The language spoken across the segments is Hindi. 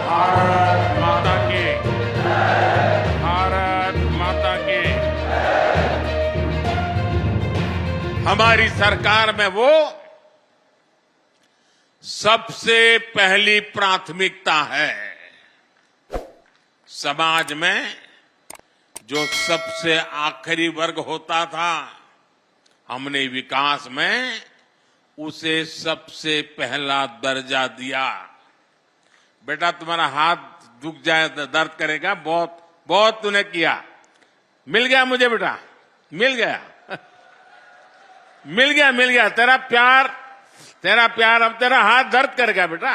भारत माता की, भारत माता की। हमारी सरकार में वो सबसे पहली प्राथमिकता है। समाज में जो सबसे आखिरी वर्ग होता था, हमने विकास में उसे सबसे पहला दर्जा दिया। बेटा तुम्हारा हाथ दुख जाए, दर्द करेगा, बहुत बहुत तूने किया। मिल गया मुझे बेटा, मिल गया मिल गया तेरा प्यार अब तेरा हाथ दर्द करेगा बेटा।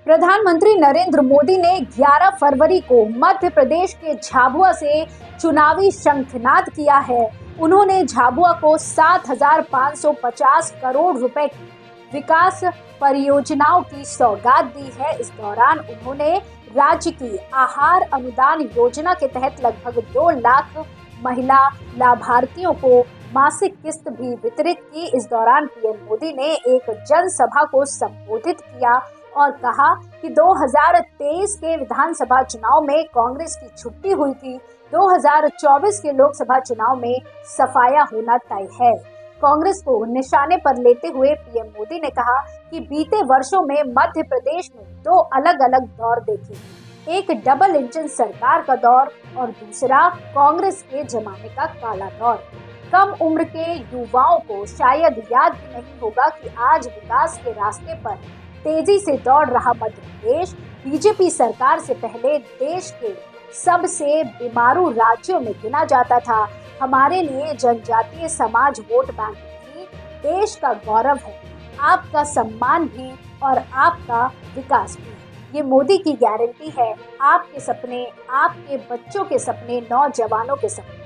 प्रधानमंत्री नरेंद्र मोदी ने 11 फरवरी को मध्य प्रदेश के झाबुआ से चुनावी शंखनाद किया है। उन्होंने झाबुआ को 7,550 करोड़ रुपए की विकास परियोजनाओं की सौगात दी है। इस दौरान उन्होंने राज्य की आहार अनुदान योजना के तहत लगभग 2 लाख महिला लाभार्थियों को मासिक किस्त भी वितरित की। इस दौरान पीएम मोदी ने एक जनसभा को संबोधित किया और कहा कि 2023 के विधानसभा चुनाव में कांग्रेस की छुट्टी हुई थी। 2024 के लोकसभा चुनाव में सफाया होना तय है। कांग्रेस को निशाने पर लेते हुए पीएम मोदी ने कहा कि बीते वर्षों में मध्य प्रदेश में 2 अलग अलग दौर देखे, एक डबल इंजन सरकार का दौर और दूसरा कांग्रेस के जमाने का काला दौर। कम उम्र के युवाओं को शायद याद भी नहीं होगा कि आज विकास के रास्ते पर तेजी से दौड़ रहा मध्य प्रदेश बीजेपी सरकार से पहले देश के सबसे बीमारू राज्यों में गिना जाता था। हमारे लिए जनजातीय समाज वोट बैंक भी देश का गौरव है, आपका सम्मान भी और आपका विकास भी। ये मोदी की गारंटी है। आपके सपने, आपके बच्चों के सपने, नौजवानों के सपने।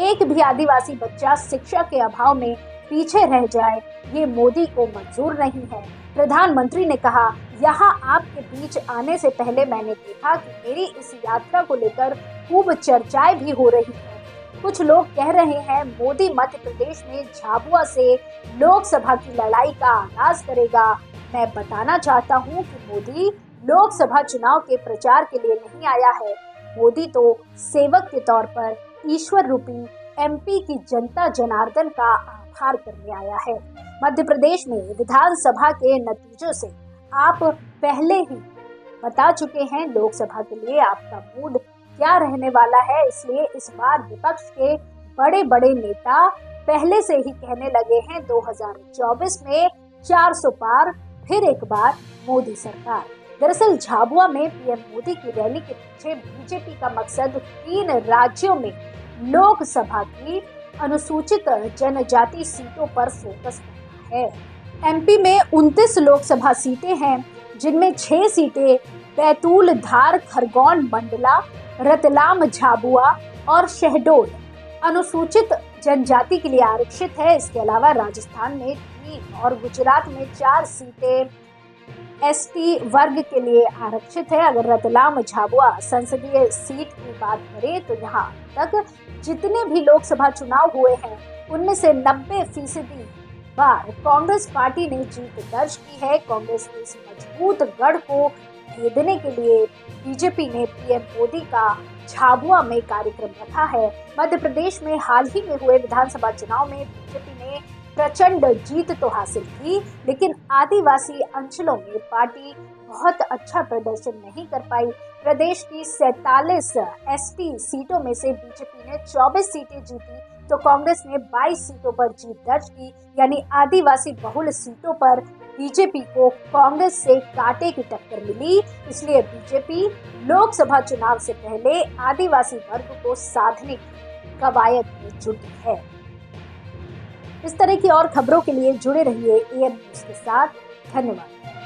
एक भी आदिवासी बच्चा शिक्षा के अभाव में पीछे रह जाए, ये मोदी को मंजूर नहीं है। प्रधानमंत्री ने कहा, यहाँ आपके बीच आने से पहले मैंने देखा कि मेरी इस यात्रा को लेकर खूब चर्चाएं भी हो रही हैं। कुछ लोग कह रहे हैं मोदी मध्य प्रदेश में झाबुआ से लोकसभा की लड़ाई का आगाज करेगा। मैं बताना चाहता हूँ कि मोदी लोकसभा चुनाव के प्रचार के लिए नहीं आया है। मोदी तो सेवक के तौर पर ईश्वर रूपी एमपी की जनता जनार्दन का आभार करने आया है। मध्य प्रदेश में विधानसभा के नतीजों से आप पहले ही बता चुके हैं लोकसभा के लिए आपका मूड क्या रहने वाला है। इसलिए इस बार विपक्ष के बड़े बड़े नेता पहले से ही कहने लगे हैं 2024 में 400 पार, फिर एक बार मोदी सरकार। दरअसल झाबुआ में पीएम मोदी की रैली के पीछे बीजेपी का मकसद 3 राज्यों में लोकसभा की अनुसूचित जनजाति सीटों पर फोकस करना है। एमपी में 29 लोकसभा सीटें हैं, जिनमें 6 सीटें बैतूल, धार, खरगोन, मंडला, रतलाम, झाबुआ और शहडोल अनुसूचित जनजाति के लिए आरक्षित है। इसके अलावा राजस्थान में 3 और गुजरात में 4 सीटें एसटी वर्ग के लिए आरक्षित है। अगर रतलाम झाबुआ संसदीय सीट की बात करें तो यहाँ तक जितने भी लोकसभा चुनाव हुए हैं उनमें से 90% बार कांग्रेस पार्टी ने जीत दर्ज की है। कांग्रेस के इस मजबूत गढ़ को भेदने के लिए बीजेपी ने पीएम मोदी का झाबुआ में कार्यक्रम रखा है। मध्य प्रदेश में हाल ही में हुए विधानसभा चुनाव में बीजेपी ने प्रचंड जीत तो हासिल की, लेकिन आदिवासी अंचलों में पार्टी बहुत अच्छा प्रदर्शन नहीं कर पाई। प्रदेश की 47 एसटी सीटों में से बीजेपी ने 24 सीटें जीती तो कांग्रेस ने 22 सीटों पर जीत दर्ज की। यानी आदिवासी बहुल सीटों पर बीजेपी को कांग्रेस से कांटे की टक्कर मिली। इसलिए बीजेपी लोकसभा चुनाव से पहले आदिवासी वर्ग को साधने की कवायद में जुटी है। इस तरह की और खबरों के लिए जुड़े रहिए एएम न्यूज के साथ। धन्यवाद।